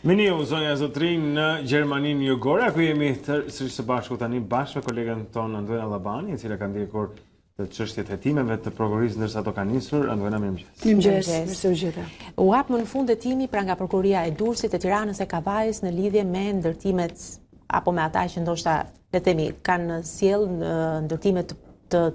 Mirë, zonja Zotrin në Gjermaninë Jugore, ku jemi sërish së bashku tani bashkë me kolegen tonë Anduena Llabani, e cila ka ndjekur të çështjet hetimeve të prokurorisë ndërsa ato kanë nisur. Anduena, mirëmëngjes. Mirëmëngjes, u gjeta. U hap më në fund hetimi pra nga prokuroria e Durrësit, e Tiranës e Kavajës në lidhje me ndërtimet apo me ata që ndoshta le të themi kanë sjell ndërtime të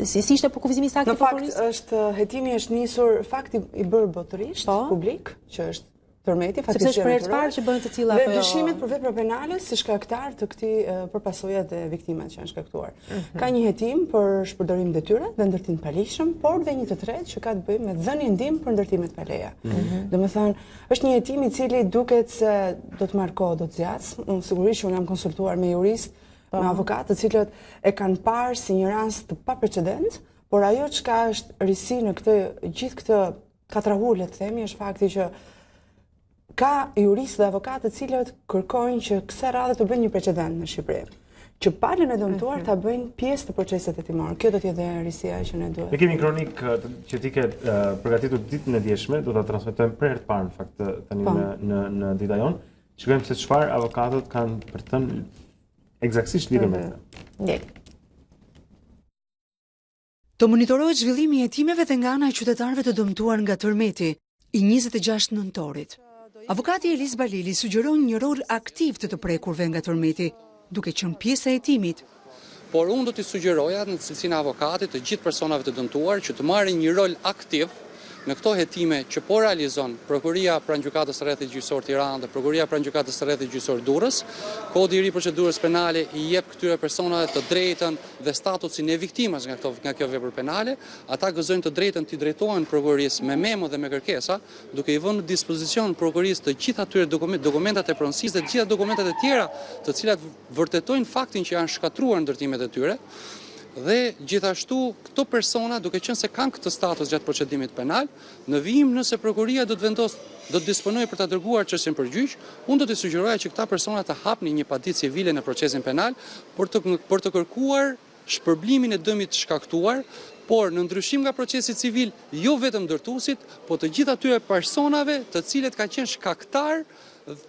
si ishte përkufizimi i saktë. Në fakt është hetimi është nisur fakti i bërë botërisht publik, që është tërmeti, sepse është për herë të parë që bëhen të tilla apo jo. Dhe dyshimet për vepra penale si shkaktar të këtij për pasojat e viktimave që janë shkaktuar. Ka një hetim për shpërdorim detyre dhe ndërtim të palishëm, por dhe një të tretë që ka të bëjë me dhënien ndihmë për ndërtimet pa leje. Domethënë, është një hetim i cili duket se do të marrë kohë, do të zgjasë. Unë sigurisht që unë jam konsultuar me juristë, me avokatë, të cilët e kanë parë si një rast të paprecedent, por ajo çka është risi në gjithë këtë katrahur, le të themi, është fakti që ka juristë dhe avokatë të cilët kërkojnë që kësaj radhe të bëjnë një precedent në Shqipëri, që palën e dëmtuar ta bëjnë pjesë të procesit hetimor. Kjo do të jetë risia që ne duhet. Ne kemi kronik që ti ke përgatitur ditën e djeshme, do ta transmetojmë për herë të parë në fakt tani në Dita Jonë. Shikojmë se çfarë avokatët kanë për të thënë eksaktësisht lidhur me këtë. Të monitorohet zhvillimi i hetimeve dhe nga ana e qytetarëve të dëmtuar nga tërmeti i 26 nëntorit. Avokati Elis Balili sugjeron një rol aktiv të prekurve nga tërmeti, duke qenë pjesë e hetimit. Por unë do t'i sugjeroja në cilësinë e avokatit të gjithë personave të dëmtuar që të marrin një rol aktiv në këto hetime që po realizon Prokuroria pranë gjykatës së rrethit gjyqësor Tiranë dhe Prokuroria pranë gjykatës së rrethit gjyqësor Durrës. Kodi i ri i procedurës penale i jep këtyre personave të drejtën dhe statusin e viktimës nga kjo vepër penale. Ata gëzojnë të drejtën të drejtohen prokurorisë me memo dhe me kërkesa, duke i vënë në dispozicion prokurorisë të gjitha atyre dokumentat e pronësisë dhe të gjitha dokumentat e tjera, të cilat vërtetojnë faktin që janë shkatruar ndërtimet e tyre. Dhe gjithashtu këto persona, duke qenë se kanë këtë status gjatë procedimit penal, në vijim nëse prokuroria do të disponojë për ta dërguar çështjen për gjyq, unë do t'i sugjeroja që këta persona të hapnin një paditë civile në procesin penal për të kërkuar shpërblimin e dëmit shkaktuar, por në ndryshim nga procesi civil, jo vetëm dërtuesit, po të gjithë atyre personave të cilët kanë qenë shkaktar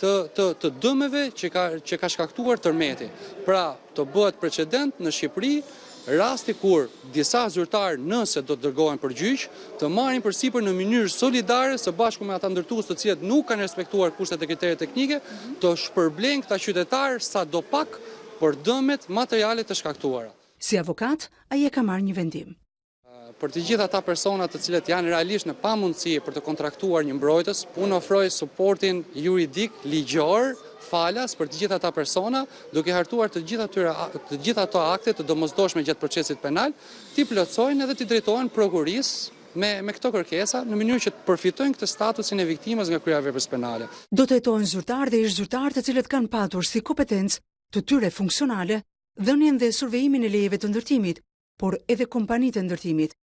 të dëmeve që ka shkaktuar tërmeti. Pra, të bëhet precedent në Shqipëri rasti kur disa zyrtarë nëse do të dërgohen për gjyq, të marrin përsipër në mënyrë solidare së bashku me ata ndërtues të cilët nuk kanë respektuar kushtet e kriteret teknike, të shpërblejnë këta qytetarë sadopak për dëmet materiale të shkaktuara. Si avokat, ai e ka marrë një vendim. Për të gjithë ata persona të cilët janë realisht në pamundësi për të kontraktuar një mbrojtës, unë ofroj suportin juridik ligjor falas për të gjithë ata persona, duke hartuar të gjitha ato akte të domosdoshme gjatë procesit penal, t'i plotësojnë edhe t'i drejtohen prokurorisë me këto kërkesa në mënyrë që të përfitojnë këtë statusin e viktimës nga kryerja e veprës penale. Do të jetojnë zyrtarë dhe ish-zyrtarë të cilët kanë patur si kompetencë të tyre funksionale dhënien dhe survejimin e lejeve të ndërtimit, por edhe kompanitë e ndërtimit.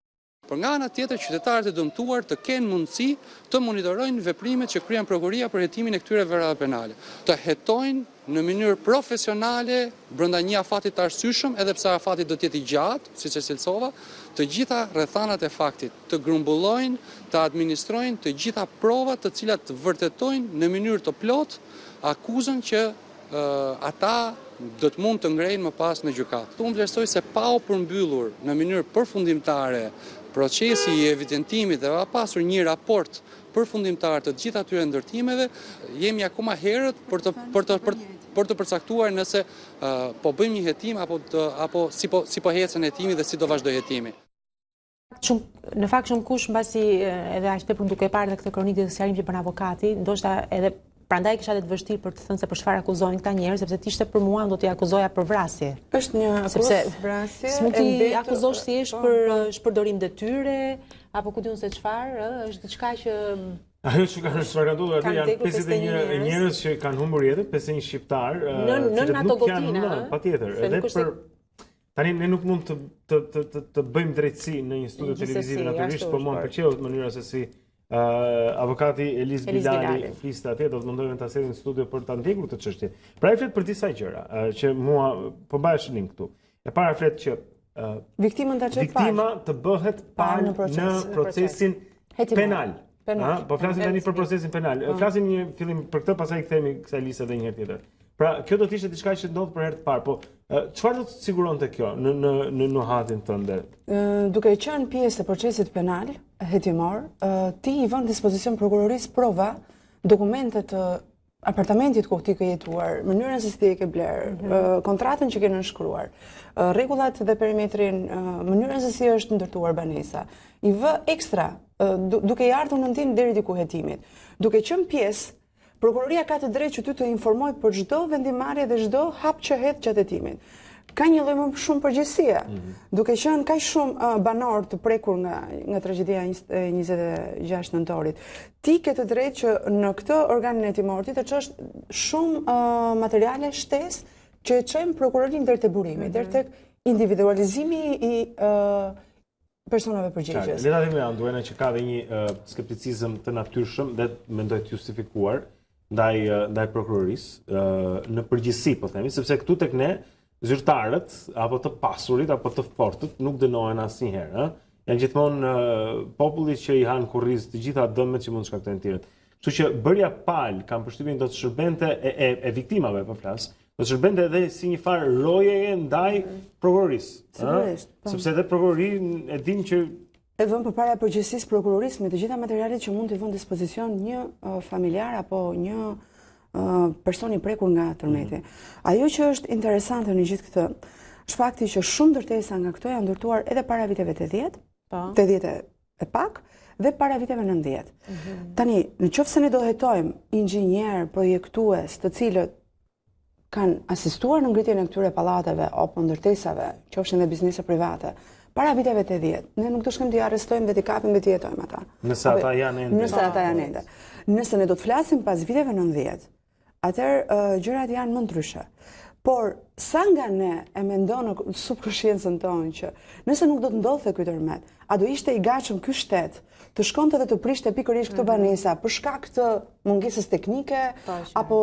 Por nga ana tjetër, qytetarët e dëmtuar të kenë mundësi të monitorojnë veprimet që kryen prokuroria për hetimin e këtyre veprave penale, të hetojnë në mënyrë profesionale brenda një afati të arsyeshëm, edhe pse afati do të jetë i gjatë, siç e cilësova, të gjitha rrethanat e faktit, të grumbullojnë, të administrojnë të gjitha provat të cilat të vërtetojnë në mënyrë të plotë akuzën që ata do të mund të ngrejnë më pas në gjykatë. Unë vlerësoj se pa u përmbyllur në mënyrë përfundimtare procesi i evidentimit dhe pa pasur një raport përfundimtar të gjitha atyre ndërtimeve, jemi akoma herët për të përcaktuar nëse po bëjmë një hetim apo si po ecën hetimi dhe si do vazhdoj hetimi. Në fakt shumë kush mbasi edhe aq tepër duke parë këtë kronikë të sqarim që bën avokati, ndoshta edhe prandaj kisha të vështirë për të thënë se për çfarë akuzojnë këta njerëz, sepse ishte për mua do t'i akuzoja për vrasje. Është një akuzë vrasje. S'mund t'i akuzosh thjesht për shpërdorim detyre apo ku diun se çfarë, është diçka që ajo që kanë shpërndarë aty janë 51 njerëz që kanë humbur jetën, 51 shqiptar, në ato gotina, patjetër. Edhe për tani ne nuk mund të bëjmë drejtësi në një studio televiziv natyrisht, por mua m'pëlqeu mënyra se si avokati Elis Balili fliste atje, do të mundojmë ta sjellin në studio për ta ndjekur këtë çështje. Pra i flet për disa gjëra që mua po bëhesh link këtu. E para flet që viktima të bëhet palë në procesin penal. Penal. Po flasim tani për procesin penal. Flasim një fillim për këtë, pastaj kthehemi kësaj liste edhe një herë tjetër. Pra, kjo do të ishte diçka që ndodh për herë të parë, po çfarë do të siguronte kjo në nuhatin tënde? Duke qenë pjesë e procesit penal hetimor, ti i vën në dispozicion prokurorisë prova, dokumentet të apartamentit ku ti ke jetuar, mënyrën se si ti e ke bler, kontratën që ke nënshkruar, rregullat dhe perimetrin, mënyrën se si është ndërtuar banesa. I vë ekstra, duke i ardhur në ndim deri diku hetimit. Duke qenë pjesë, prokuroria ka të drejtë që ty të informoj për çdo vendimarrje dhe çdo hap që hedh gjatë hetimit. Ka një lloj më shumë përgjegjësie, duke qenë kaq shumë banor të prekur nga tragjedia e 26 nëntorit. Ti ke të drejtë që në këtë organin hetimor ti të çosh shumë materiale shtesë që e çojnë prokurorin deri te burimi, deri tek individualizimi i personave përgjegjës. Le ta them Anduena që ka dhe një skepticizëm të natyrshëm dhe mendoj të justifikuar ndaj prokurorisë në përgjithësi, po themi, sepse këtu tek ne zyrtarët apo të pasurit apo të fortët nuk dënohen asnjëherë, ëh. Janë gjithmonë populli që i han kurriz të gjitha dëmet që mund të shkaktojnë tjerët. Kështu që bërja pal, kam përshtypjen do të shërbente e viktimave, po flas, do të shërbente edhe si një farë rojeje ndaj prokurorisë, ëh. Sepse edhe prokuroria e din që e vën përpara përgjegjësisë prokurorisë me të gjitha materialet që mund të vënë dispozicion një familjar apo një person i prekur nga tërmeti. Ajo që është interesante në gjithë këtë, është fakti që shumë ndërtesa nga këto janë ndërtuar edhe para viteve 80, 80 e pak, dhe para viteve 90. Tani, në qoftë se ne do hetojmë inxhinier, projektues, të cilët kanë asistuar në ngritjen e këtyre pallateve apo ndërtesave, qofshin dhe biznese private, para viteve 80, ne nuk do shkojmë t'i arrestojmë dhe t'i kapim dhe t'i jetojmë ata. Nëse ata janë ende. Nëse ata janë ende. Nëse ne do të flasim pas viteve 90, atëherë gjërat janë më ndryshe. Por sa nga ne e mendon në subkonsciencën tonë që nëse nuk do të ndodhte ky tërmet, a do ishte i gatshëm ky shtet të shkonte dhe të prishte pikërisht këtë banesa për shkak të mungesës teknike apo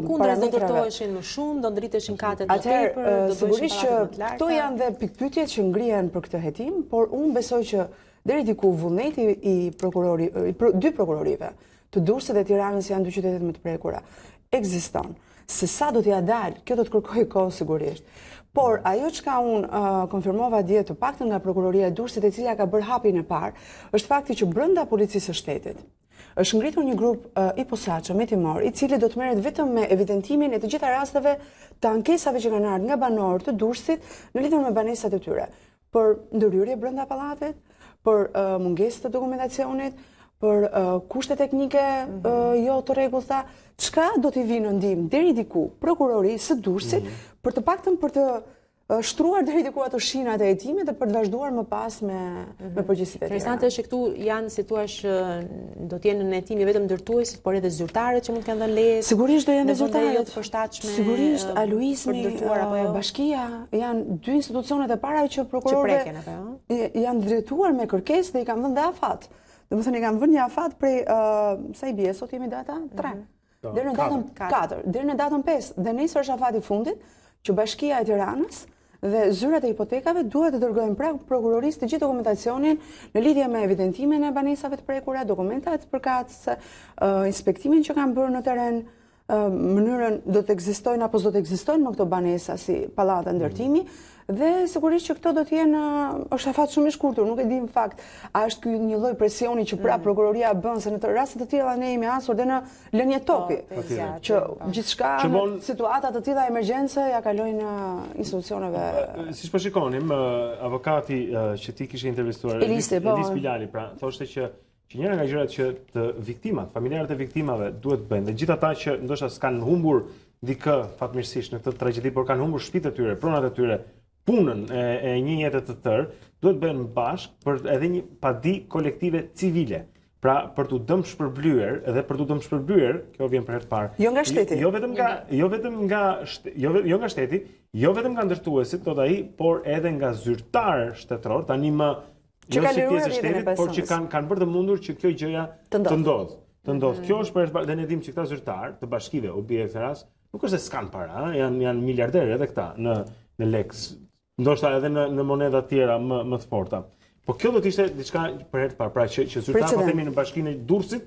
përkundër do ndërtoheshin më shumë, do ndriteshin katet më tepër, do sigurisht që këto janë dhe pikpyetjet që ngrihen për këtë hetim, por unë besoj që deri diku vullneti i dy prokurorive, të Durrësit dhe Tiranës janë dy qytetet më të prekura, ekziston. Se sa do t'ja dalë, kjo do të kërkojë kohë sigurisht. Por ajo çka unë konfirmova dje të paktën nga prokuroria e Durrësit, e cila ka bërë hapin e parë, është fakti që brenda policisë së shtetit është ngritur një grup i posaçëm hetimor, i cili do të merret vetëm me evidentimin e të gjitha rasteve të ankesave që kanë ardhur nga banorët të Durrësit në lidhur me banesat e tyre, për ndërhyrje brenda pallatit, për mungesë të dokumentacionit, për kushte teknike jo të rregullta, çka do t'i vinë në ndihmë deri diku prokurorisë së Durrësit për të paktën për të shtruar deri diku ato shinat e hetimit dhe për të vazhduar më pas me përgjegjësitë e tjera. Interesante është që këtu janë, si thua, do të jenë në hetim vetëm ndërtuesit, por edhe zyrtarët që mund të kenë dhënë leje. Sigurisht do janë zyrtarët të përshtatshme. Sigurisht, aluizmi apo bashkia janë dy institucionet e para që prokurorëve janë drejtuar me kërkesë dhe i kanë vënë afat. Domethënë i kanë vënë një afat prej sa i bie, sot jemi data 3. Deri në datën 4, deri në datën 5, dhe nesër është afati fundit që Bashkia e Tiranës dhe zyrat e hipotekave duhet të dërgojnë pra prokurorisë të gjithë dokumentacionin në lidhje me evidentimin e banesave të prekura, dokumentat përkatëse, inspektimin që kanë bërë në teren, mënyrën do të ekzistojnë apo do të ekzistojnë më këto banesa si pallate ndërtimi. Dhe sigurisht që këto do të jenë është afat shumë i shkurtur, nuk e di në fakt, a është ky një lloj presioni që pra prokuroria bën se në të raste të tilla ne jemi asur dhe në lënje topi, që gjithçka në situata të tilla emergjence ja kalojnë institucioneve. Siç po shikonim, avokati që ti kishe intervistuar, Elis Bilali, pra thoshte që njëra nga gjërat që të viktimat, familjarët e viktimave duhet bëjnë, dhe gjithë ata që ndoshta s'kanë humbur dikë fatmirësisht në këtë tragjedi, por kanë humbur shtëpitë e tyre, pronat e tyre, punën e një jete të tërë, duhet bëhen bashkë për edhe një padi kolektive civile. Pra për t'u dëmshpërblyer dhe për t'u dëmshpërbyer, kjo vjen për herë të parë. Jo nga shteti. Jo nga shteti, jo vetëm nga ndërtuesit, thot ai, por edhe nga zyrtar shtetëror, tani më jo si pjesë e shtetit, por që kanë bërë të mundur që kjo gjëja të ndodh. Kjo është për herë të parë dhe ne dimë që këta zyrtar të bashkive, u bie këtë rast, nuk është se s'kan para, janë miliarderë edhe këta në lek, ndoshta edhe në moneda tjera më të forta. Po kjo do të ishte diçka për herë të parë, pra që zyrtar po themi në bashkinë e Durrësit,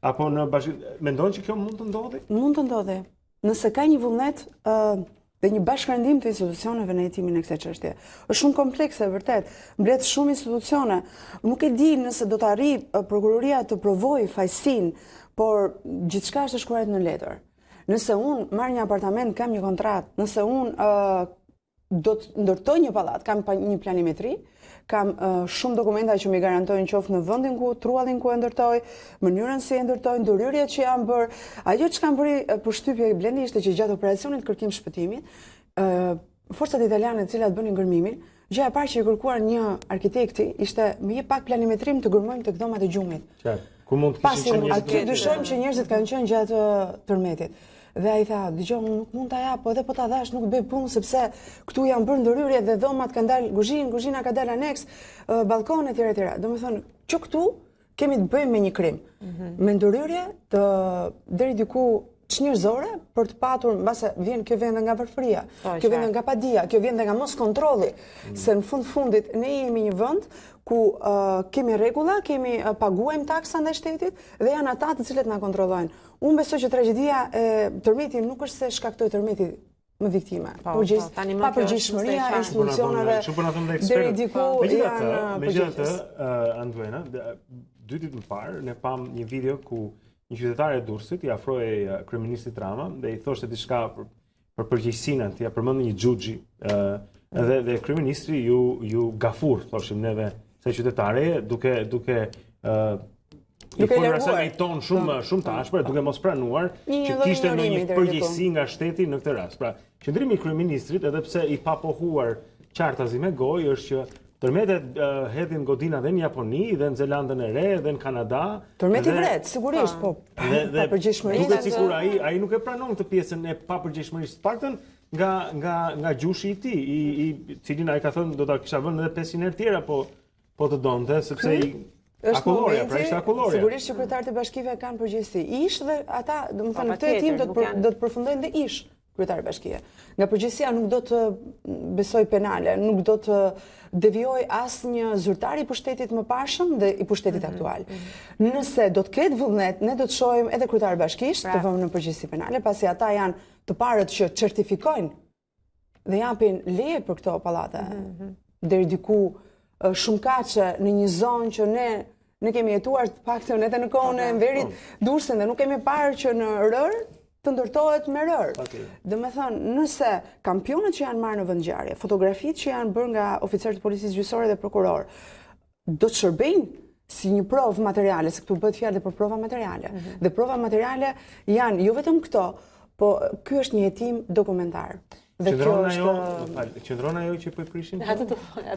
apo në bashkinë, mendon që kjo mund të ndodhi? Mund të ndodhi. Nëse ka një vullnet dhe një bashkërendim të institucioneve në hetimin e kësaj çështje. Është shumë komplekse, vërtet. Mbledh shumë institucione. Nuk e di nëse do të arrijë prokuroria të provojë fajsin, por gjithçka është shkruar në letër. Nëse unë marr një apartament, kam një kontratë, nëse unë do të ndërtoj një pallat, kam një planimetri, kam shumë dokumenta që mi garantojnë qoftë në vendin ku, truallin ku e ndërtoj, mënyrën si e ndërtoj, ndërhyrjet që janë bërë. Ajo që kam bëri përshtypje i Blendi ishte që gjatë operacionit kërkim shpëtimit, forcat italiane të cilat bënin ngërmimin, gjëja e parë që i kërkuar një arkitekti ishte me jep pak planimetrim të gërmojmë tek dhomat e gjumit. Ku mund të kishin njerëzit. Aty dyshojmë që njerëzit kanë qenë gjatë tërmetit. Dhe ai tha, dëgjoj, nuk mund ta jap, po edhe po ta dash nuk bëj punë sepse këtu janë bërë ndërhyrje dhe dhomat kanë dalë kuzhina ka dalë aneks, balkone etj etj. Domethënë, që këtu kemi të bëjmë me një krim. Me ndërhyrje të deri diku çnjerëzore për të patur, mbase vjen kjo vende nga varfëria, kjo vende nga padia, kjo vende nga mos kontrolli, se në fundit ne jemi një vend ku kemi rregulla, kemi paguajmë taksa ndaj shtetit dhe janë ata të cilët na kontrollojnë. Unë besoj që tragjedia e tërmetit nuk është se shkaktoi tërmeti më viktima. Pa përgjegjësiria e institucioneve deri diku janë megjithatë, Anduena, dy ditë më parë ne pam një video ku një qytetare e Durrësit i afroi kryeministit Rama dhe i thoshte diçka për përgjegjësinë, ja përmendi një xhuxhi, dhe kryeministri ju gafur, thoshim neve se qytetare duke i formuar një ton shumë të ashpër, duke mos pranuar që kishte një përgjegjësi nga shteti në këtë rast. Pra, qëndrimi i kryeministrit, edhe pse i pa pohuar qartazi me gojë, është që tërmetet hedhin godina dhe në Japoni, dhe në Zelandën e Re, dhe në Kanada. Tërmeti vret, sigurisht, po. Dhe duket sikur ai nuk e pranon këtë pjesën e papërgjegjshmërisë, paktën nga gjushi i tij, i cilin ai ka thënë do ta kisha vënë edhe 500 herë tjera, po të donte, sepse Akulloria, pra ishte akulloria. Sigurisht që kryetarët e bashkive kanë përgjegjësi. Ish dhe ata, domethënë këtë hetim do të përfundojnë dhe ish kryetarë bashkie. Nga përgjegjësia nuk do të besoj penale, nuk do të devijoj asnjë zyrtar i pushtetit më parshëm dhe i pushtetit aktual. Nëse do të ketë vullnet, ne do të shohim edhe kryetarë bashkisht të vëmë në përgjegjësi penale, pasi ata janë të parët që certifikojnë dhe japin leje për këto pallate. Deri diku shumë kaqe në një zonë që ne kemi jetuar të paktën edhe në kohën e Enverit Durrësin dhe nuk kemi parë që në rër të ndërtohet me rër. Domethënë, nëse kampionët që janë marrë në vendngjarje, fotografitë që janë bërë nga oficerët e policisë gjyqësore dhe prokuror, do të shërbejnë si një provë materiale, se këtu bëhet fjalë për prova materiale. Dhe prova materiale janë jo vetëm këto, po ky është një hetim dokumentar. Qëndron ajo që po i prishin?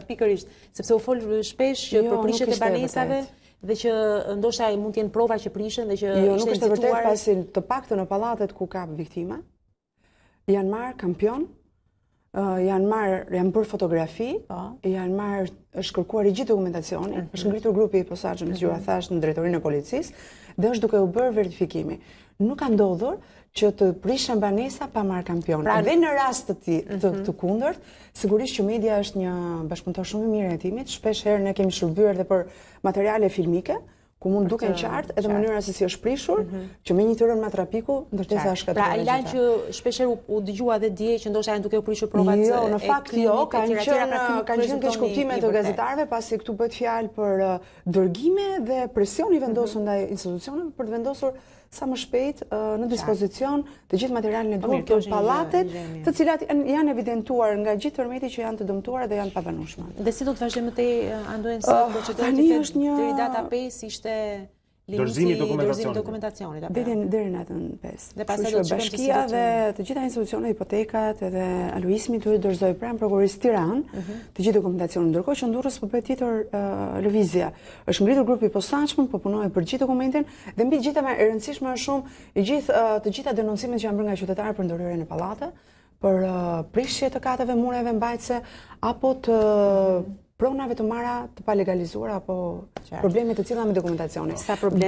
Pikërisht, sepse u fol shpesh që për prishet e banesave dhe që ndoshta mund të jenë prova që prishen dhe që nuk është e vërtetë, pasi të paktën në pallatet ku ka viktima janë marrë kampion, janë bërë fotografi, është kërkuar i gjithë dokumentacioni, është ngritur grupi i posaçëm, si ju thash, në drejtorinë e policisë dhe është duke u bërë verifikimi. Nuk ka ndodhur që të prishen banesa pa marrë kampion. Dhe në rast të kundërt, sigurisht që media është një bashkëpunëtor shumë i mirë e hetimit, shpesh herë ne kemi shërbyer edhe për materiale filmike, ku mund duken qartë edhe mënyra se si është prishur, që me një të rënë matrapiku, ndërtesa është shkatruar. Pra ai lajm që shpesh herë u dëgjua dhe dje që ndoshta janë duke u prishur provat. Jo, në fakt jo, kanë qenë keqkuptime të gazetarëve, pasi këtu bëhet fjalë për dërgime dhe presion i vendosur ndaj institucioneve për të vendosur sa më shpejt në dispozicion të gjithë materialin e duhur për pallatet, të cilat janë evidentuar nga gjithë tërmeti që janë të dëmtuara dhe janë pabanueshme. Dhe si do të vazhdojmë më tej, Anduena, se procedura deri data 5 ishte dorëzimi i dokumentacionit. Deri në datën 5. Dhe pastaj do të bashkia dhe të gjitha institucionet, hipotekat edhe aluizmi duhet dorëzoj pranë prokurorisë Tiranë të gjithë dokumentacionin. Ndërkohë që në Durrës po bëhet tjetër lëvizje. Është ngritur grupi i posaçëm, po punohet për gjithë dokumentin dhe mbi gjitha më e rëndësishme është shumë të gjitha denoncimet që janë bërë nga qytetarë për ndërhyrje në pallate, për prishje të kateve mureve mbajtëse apo të pronave të marra të palegalizuara apo probleme të cila me dokumentacionin.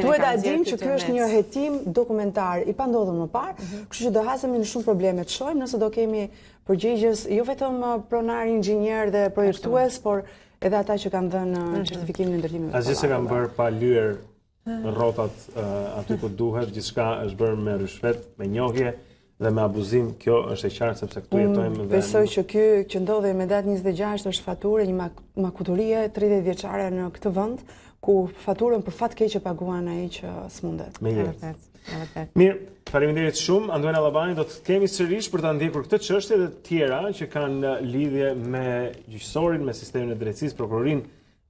Duhet ta dim që ky është një hetim dokumentar i pandodhur më parë, kështu që do hasemi në shumë probleme të shohim nëse do kemi përgjegjës jo vetëm pronar, inxhinier dhe projektues, por edhe ata që kanë dhënë certifikimin e ndërtimeve. Asgjë se kanë bërë pa lyer rrotat aty ku duhet, gjithçka është bërë me rishfet, me njohje dhe me abuzim. Kjo është e qartë sepse këtu jetojmë dhe besoj që ky që ndodhi me datë 26 është faturë një makuturie 30 vjeçare në këtë vend, ku faturën për fat keq e paguan ai që s'mundet. Me jetë. Mirë, faleminderit shumë. Anduena Llabani, do të kemi sërish për ta ndjekur këtë çështje dhe të tjera që kanë lidhje me gjyqësorin, me sistemin e drejtësisë, prokurorinë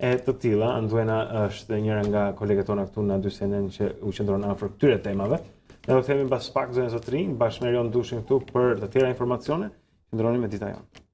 e të tilla. Anduena është njëra nga kolegët tona këtu në CNN që u qëndron afër këtyre temave. Ne do të themi mbas pak zonën sotrin, bashkë me Rion Dushin këtu për të tjera informacione. Qëndroni me Dita Jonë.